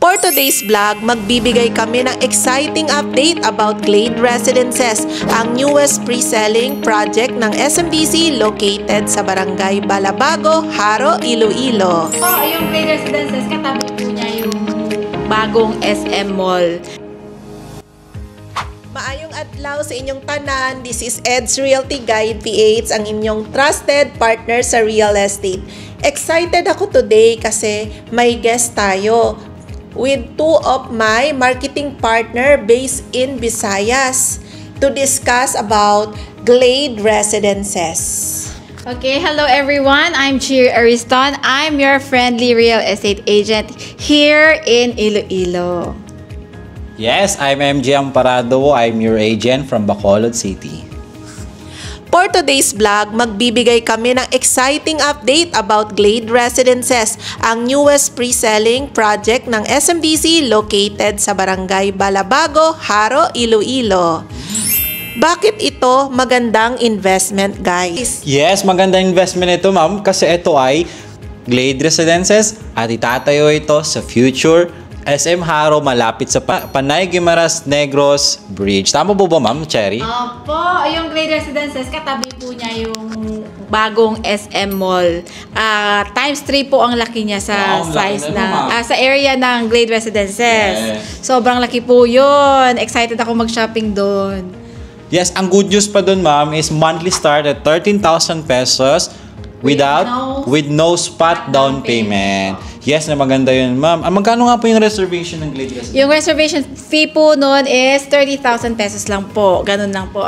For today's vlog, magbibigay kami ng exciting update about Glade Residences, ang newest pre-selling project ng SMBC located sa Barangay Balabago, Haro, Iloilo. Yung Glade Residences, katabi po niya yung bagong SM Mall. Maayong adlaw sa inyong tanan. This is Ed's Realty Guide PH, ang inyong trusted partner sa real estate. Excited ako today kasi may guest tayo with two of my marketing partner based in Visayas to discuss about Glade Residences. Okay, hello everyone. I'm Cheer Ariston. I'm your friendly real estate agent here in Iloilo. Yes, I'm MJ Amparado. I'm your agent from Bacolod City. For today's vlog, magbibigay kami ng exciting update about Glade Residences, ang newest pre-selling project ng SMBC located sa Barangay Balabago, Haro, Iloilo. Bakit ito magandang investment, guys? Yes, magandang investment ito, ma'am, kasi ito ay Glade Residences at itatayo ito sa future SM Haro malapit sa Panay Guimaras Negros Bridge. Tama po ba, ma'am, Cherry? Opo, yung Glade Residences, katabi po niya yung bagong SM Mall. Times 3 po ang laki niya sa size sa area ng Glade Residences. Yes. Sobrang laki po yun. Excited ako mag-shopping doon. Yes, ang good news pa dun, ma'am, is monthly start at 13,000 pesos with no spot down payment. Yes, na maganda yun, ma'am. Magkano nga po yung reservation ng Glade Residences? Yung reservation fee po noon is 30,000 pesos lang po. Ganun lang po.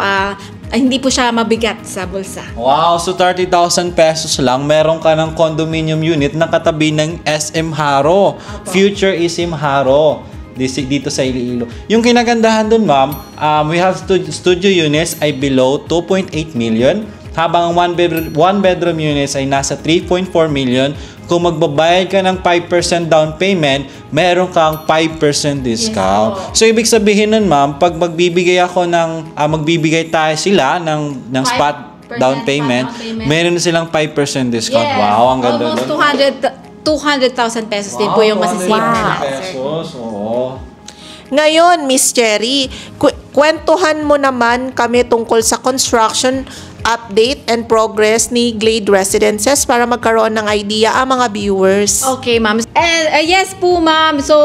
Hindi po siya mabigat sa bulsa. Wow, so 30,000 pesos lang, meron ka ng condominium unit na katabi ng SM Haro. Future SM Haro. Dito sa Iloilo. Yung kinagandahan dun, ma'am, we have studio units ay below 2.8 million. Habang ang one bedroom units ay nasa 3.4 million. Kung magbabayad ka ng 5% down payment, meron kang 5% discount. Yes, so, ibig sabihin nun, ma'am, pag magbibigay tayo sila ng spot down payment, meron na silang 5% discount. Yes. Wow, ang ganda almost nun. 200,000 pesos din po yung masisave nila. Pesos, oo. Ngayon, Miss Cherry, kwentuhan mo naman kami tungkol sa construction update and progress ni Glade Residences para magkaroon ng idea ang mga viewers. Okay, ma'am. And yes po, ma'am. So,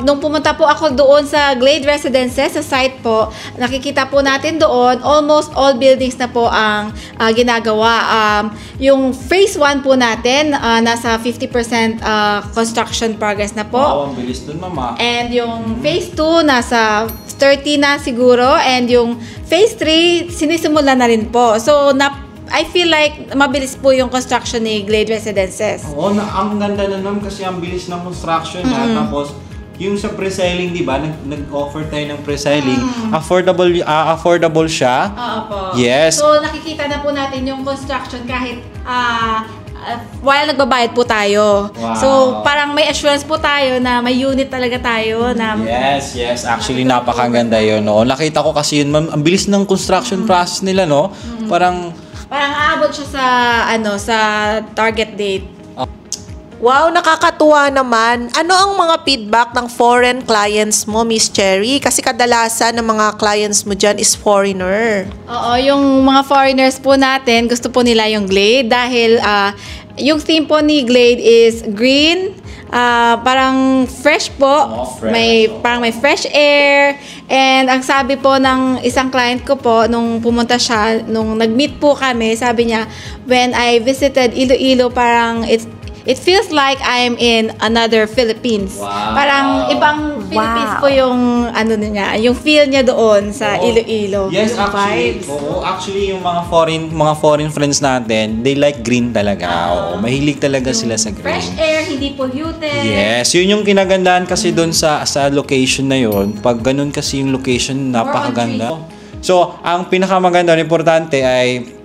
nung pumunta po ako doon sa Glade Residences, sa site po, nakikita po natin doon, almost all buildings na po ang ginagawa. Yung phase 1 po natin, nasa 50% construction progress na po. Wow, ang bilis dun, mama. And yung phase 2, nasa 30 na siguro. And yung phase 3, sinisimula na rin po. So, I feel like mabilis po yung construction ni Glade Residences. Oo, ang ganda na naman kasi ang bilis ng construction na. Tapos, yung sa pre-selling, di ba? Nag-offer tayo ng pre-selling. Affordable siya. Oo po. Yes. So, nakikita na po natin yung construction kahit while nagbabayad po tayo. Wow. So, parang may assurance po tayo na may unit talaga tayo na Yes. Actually, napakaganda yun. No? Nakita ko kasi yun, ma'am, ang bilis ng construction process nila, no? Parang aabot siya sa target date. Wow, nakakatuwa naman. Ano ang mga feedback ng foreign clients mo, Miss Cherry? Kasi kadalasan ng mga clients mo dyan is foreigner. Oo, yung mga foreigners po natin, gusto po nila yung Glade dahil yung theme po ni Glade is green, parang fresh po. Fresh. Parang may fresh air. And ang sabi po ng isang client ko po, nung pumunta siya, nung nag-meet po kami, sabi niya, when I visited Iloilo, parang it feels like I'm in another Philippines. Wow. Parang ibang Philippines po yung niya, yung feel niya doon sa Iloilo. Yes, actually yung mga foreign friends natin, they like green talaga. Oo, mahilig talaga sila sa green. Fresh air, hindi polluted. Yes, yun yung kinagandahan kasi doon sa location na yun. Pag ganun kasi yung location, napakaganda. So, ang pinakamaganda, importante ay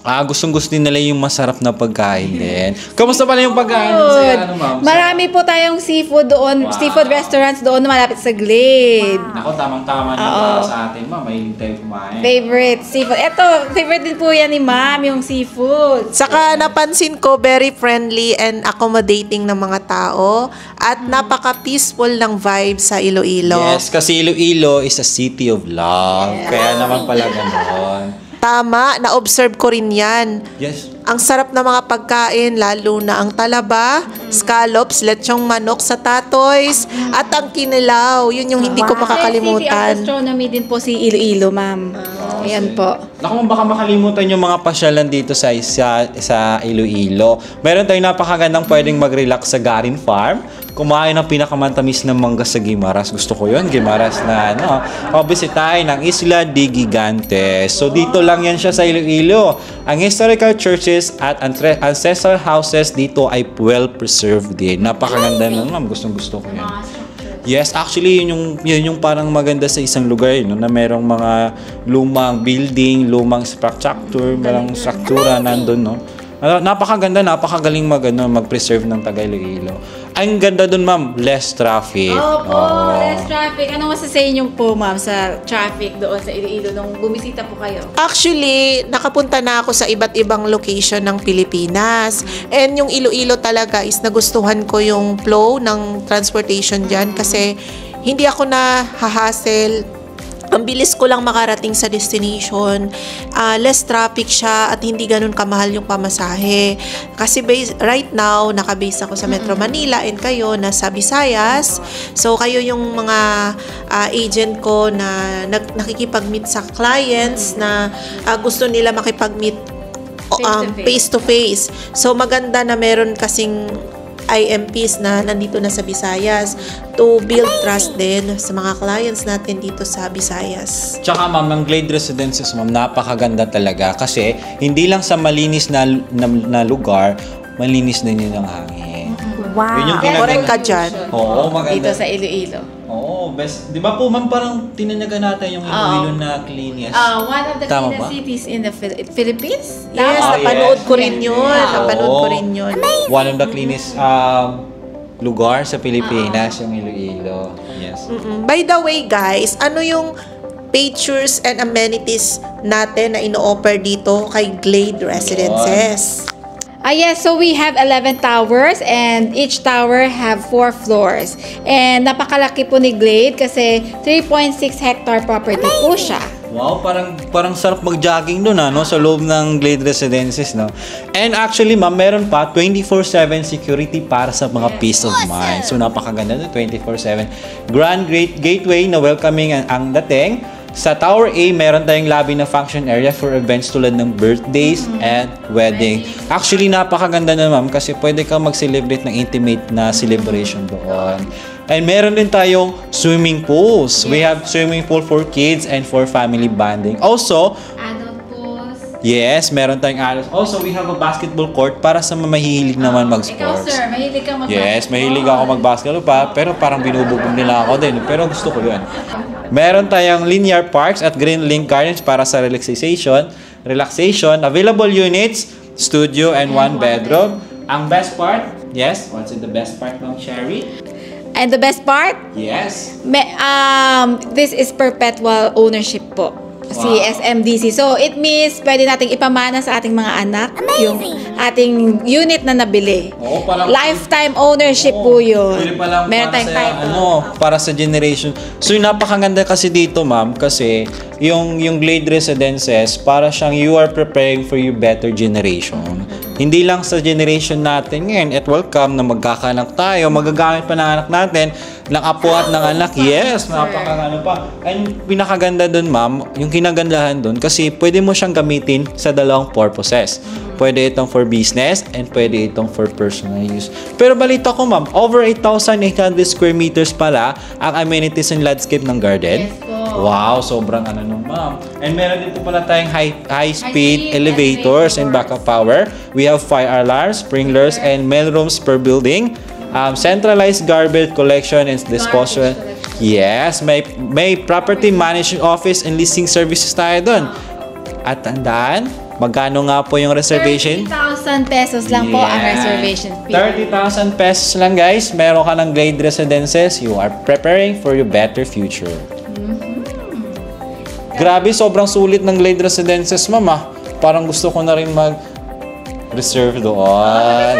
Gustong-gusto din nila yung masarap na pagkain din. Kamusta pala yung pagkain dun sa ano, ma'am? Marami po tayong seafood doon, seafood restaurants doon na malapit sa Glade. Ako, tamang-tama na para sa atin, ma'am. Mahilig tayo kumain. Favorite seafood. Ito, favorite din po yan ni ma'am, yung seafood. Saka napansin ko, very friendly and accommodating ng mga tao at napaka-peaceful ng vibe sa Iloilo. Yes, kasi Iloilo is a city of love. Kaya naman pala ganoon. Tama, na-observe ko rin yan. Yes. Ang sarap na mga pagkain, lalo na ang talaba, scallops, lechong manok sa tatoys, at ang kinilaw. Yun yung hindi ko City of makakalimutan. Gastronomy din po si Iloilo, ma'am. Ayan po. Naku, baka makalimutan yung mga pasyalan dito sa Iloilo. Meron tayong napakagandang pwedeng mag-relax sa Garin Farm. Kumain ng pinakamantamis na mangga sa Guimaras. Gusto ko yun, Guimaras na ano. Bisitahin ng Isla de Gigantes. So dito lang yan siya sa Iloilo. Ang historical churches at ancestral houses dito ay well preserved din. Napakaganda na ma'am. Gustong-gusto ko yan. Yes, actually yun yung parang maganda sa isang lugar no, na merong mga lumang building, lumang structure, merong struktura nandun, no. Napakaganda, napakagaling mag-preserve ng taga Iloilo. Ang ganda dun, ma'am, less traffic. Less traffic. Ano masasay niyo po, ma'am, sa traffic doon sa Iloilo nung bumisita po kayo? Actually, nakapunta na ako sa iba't ibang location ng Pilipinas. And yung Iloilo talaga is nagustuhan ko yung flow ng transportation dyan kasi hindi ako na hahassle. Ang bilis ko lang makarating sa destination. Less traffic siya at hindi ganun kamahal yung pamasahe. Kasi right now, nakabase ako sa Metro Manila and kayo nasa Visayas. So, kayo yung mga agent ko na nakikipag-meet sa clients na gusto nila makipag-meet face to face. So, maganda na meron kasing IMPs na nandito na sa Visayas to build trust din sa mga clients natin dito sa Visayas. Tsaka ma'am, ang Glade Residences ma'am, napakaganda talaga kasi hindi lang sa malinis na lugar, malinis din yun ang hangin. Wow. Yun yung Correct ka dyan. Oo, maganda. Dito sa Iloilo. Oo, best. Di ba po ma'am, parang tinanagan natin yung Iloilo na cleanest. One of the Tama cleanest ba? cities in the Philippines. Yes, Tama. napanood Yes. ko rin yun. Napanood ko rin yun. One of the cleanest lugar sa Pilipinas, yung Iloilo. Yes. By the way, guys, ano yung features and amenities natin na ino-offer dito kay Glade Residences? Yes, so we have 11 towers and each tower have 4 floors. And napakalaki po ni Glade kasi 3.6 hectare property po siya. Wow, parang sarap mag-jogging doon no, sa loob ng Glade Residences, no. And actually, ma'am, meron pa 24/7 security para sa mga peace of mind. So napakaganda no, 24/7. Grand Great Gateway na welcoming ang dating. Sa Tower A, meron tayong lobby na function area for events tulad ng birthdays and wedding. Actually, napakaganda na ma'am kasi pwede kang mag-celebrate ng intimate na celebration doon. And meron din tayong swimming pools. We have swimming pool for kids and for family bonding. Also, Adult pools. yes, meron tayong adults. Also, we have a basketball court para sa mahihilig naman mag-sports. Ikaw, sir, mahilig ka mag-basketball. Yes, mahilig ako mag-basketball pa, pero parang binubugbog nila ako din. Pero gusto ko yun. Meron tayong linear parks at green link gardens para sa relaxation. Available units, studio, and one bedroom. Ang best part, yes, what's the best part, Ma'am Sherry? And the best part, Yes. this is perpetual ownership po. Si SMDC. So, it means pwede nating ipamana sa ating mga anak yung ating unit na nabili. Oo, parang Lifetime ownership po yun. Pwede pa lang Meron para tayong sa, title. para sa generation. So, yung napakaganda kasi dito, ma'am, kasi yung Glade Residences, para siyang you are preparing for your better generation. Hindi lang sa generation natin ngayon, at welcome na magkakanak tayo, magagamit pa ng anak natin, ng apo at ng anak. Yes, napakaganda pa. And pinakaganda dun, ma'am, yung kinagandahan dun, kasi pwede mo siyang gamitin sa dalawang purposes. Pwede itong for business and pwede itong for personal use. Pero balita ko, ma'am, over 8,800 square meters pala ang amenities and landscape ng garden. Yes po. Wow, sobrang nun, ma'am. And meron din po pala tayong high-speed High-speed elevators and backup power. We have fire alarms, sprinklers, and mailrooms per building. Centralized garbage collection and disposal. Yes, may property management office and leasing services tayo doon. At tandaan, Magkano nga po yung reservation? 30,000 pesos lang po ang reservation fee. 30,000 pesos lang guys. Meron ka ng Glade Residences. You are preparing for your better future. Grabe, sobrang sulit ng Glade Residences, mama. Parang gusto ko na rin reserve doon.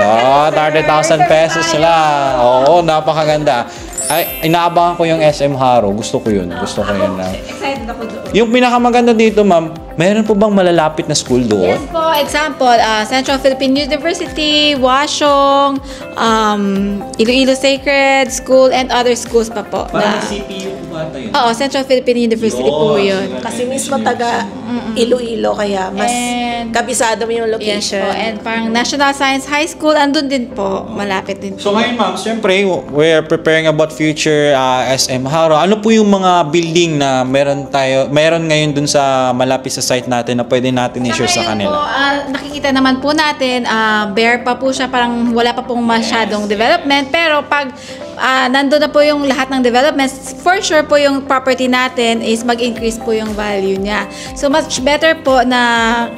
30,000 pesos lang. Oo, napakaganda. Ay, inaabangan ko yung SM Haro. Gusto ko yun. Gusto ko yun na. Excited ako doon. Yung pinakamaganda dito, ma'am, meron po bang malalapit na school doon? Yes po, example, Central Philippine University, Washong, Iloilo Sacred School, and other schools pa po. Parang CPU po ata yun. Oo, Central Philippine University po yun. Kasi mismo taga Iloilo, kaya mas And- kabisado mo yung Yes location. po, and parang National Science High School, andun din po, malapit din po. So ngayon, ma'am, siyempre, we are preparing about future SM Haro. Ano po yung mga building na meron ngayon dun sa malapit sa site natin na pwede natin i-share sa ngayon kanila? Po, nakikita naman po natin, bare pa po siya, parang wala pa pong masyadong development. Pero pag nandun na po yung lahat ng developments, for sure po yung property natin is mag-increase po yung value niya. So much better po na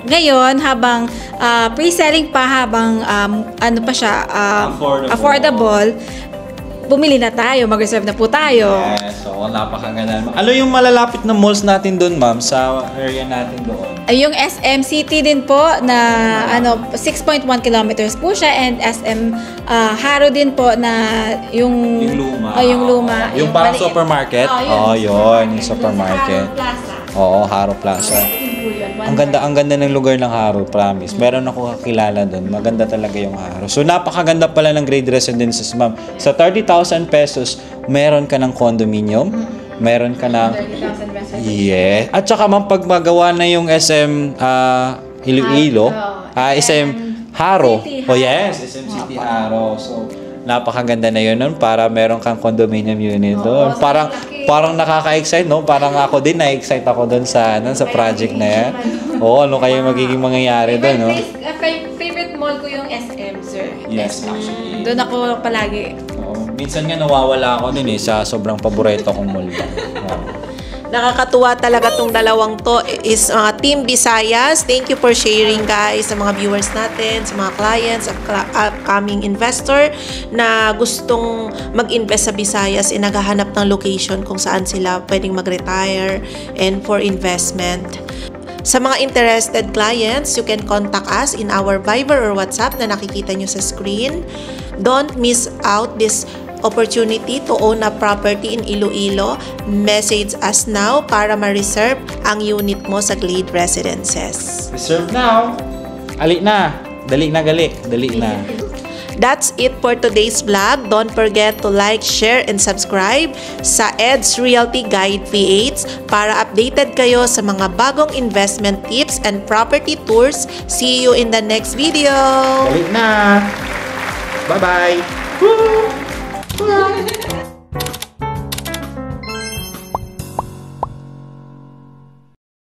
ngayon habang pre-selling pa, habang ano pa siya, affordable, bumili na tayo, mag-reserve na po tayo. Yes, so napakaganda naman. Ano yung malalapit na malls natin doon, ma'am, sa area natin doon? Yung SM City din po na 6.1 kilometers po siya, and SM Haro din po na yung luma. yung luma. Yung parang maliit. supermarket? Yun, yung supermarket. Haro Plaza. Oo, Haro Plaza. Ang ganda ng lugar ng Haro, promise. Meron ako kakilala doon. Maganda talaga yung Haro. So, napakaganda pala ng Glade Residences, ma'am. Sa 30,000 pesos, meron ka ng condominium, meron ka ng... 30,000 pesos. Yes. At saka, ma'am, pag magawa na yung SM Iloilo, SM Haro. City Oh, yes, SM City Haro. So, napakaganda na yun nun para meron kang condominium unit doon. Parang nakaka-excite, no? Parang ako din, na-excite ako doon sa project na yan. Oo, ano kayo magiging mangyayari doon, no? Favorite mall ko yung SM, sir. Yes, actually. Doon ako palagi. Oo. Minsan nga nawawala ako din sa sobrang paborito kong mall. Oo. Nakakatuwa talaga tong dalawang to is Team Visayas. Thank you for sharing, guys, sa mga viewers natin, sa mga clients, upcoming investor na gustong mag-invest sa Visayas, naghahanap ng location kung saan sila pwedeng mag-retire and for investment. Sa mga interested clients, you can contact us in our Viber or WhatsApp na nakikita nyo sa screen. Don't miss out this opportunity to own a property in Iloilo. Message us now para ma-reserve ang unit mo sa Glade Residences. Reserve now. Ali na. Dali na, Dali na. That's it for today's vlog. Don't forget to like, share, and subscribe sa Ed's Realty Guide PH para updated kayo sa mga bagong investment tips and property tours. See you in the next video! Dali na. Bye-bye. Woo!